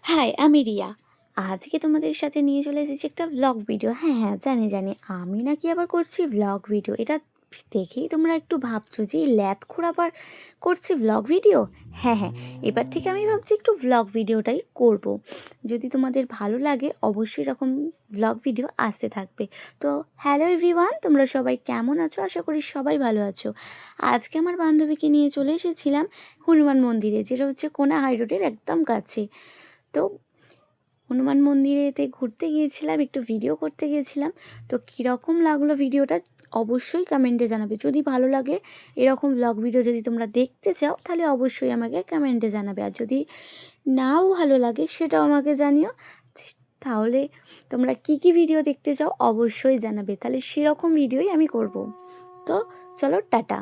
High, আমি রিয়া। আজকে তোমাদের সাথে নিয়ে চলে এসেছি একটা ভ্লগ ভিডিও। হ্যাঁ, জানি আমি নাকি আবার করছি ভ্লগ ভিডিও। এটা দেখেই তোমরা একটু ভাবছো যে এই ল্যাদখোর আবার করছে ভ্লগ ভিডিও। হ্যাঁ, এবার থেকে আমি ভাবছি একটু ভ্লগ ভিডিওটাই করব। যদি তোমাদের ভালো লাগে অবশ্যই এরকম ভ্লগ ভিডিও আসতে থাকবে। তো হ্যালো এভরিওয়ান, তোমরা সবাই কেমন আছো? আশা করি সবাই ভালো আছো। আজকে আমার বান্ধবীকে নিয়ে চলে এসেছিলাম হনুমান মন্দিরে, যেটা হচ্ছে কোনা হাই রোডের একদম কাছে। তো হনুমান মন্দিরেতে ঘুরতে গিয়েছিলাম, একটু ভিডিও করতে গিয়েছিলাম। তো কীরকম লাগলো ভিডিওটা অবশ্যই কমেন্টে জানাবে। যদি ভালো লাগে এরকম ব্লগ ভিডিও যদি তোমরা দেখতে চাও তাহলে অবশ্যই আমাকে কমেন্টে জানাবে। আর যদি নাও ভালো লাগে সেটাও আমাকে জানিও। তাহলে তোমরা কি ভিডিও দেখতে চাও অবশ্যই জানাবে, তাহলে সেরকম ভিডিওই আমি করব। তো চলো টাটা।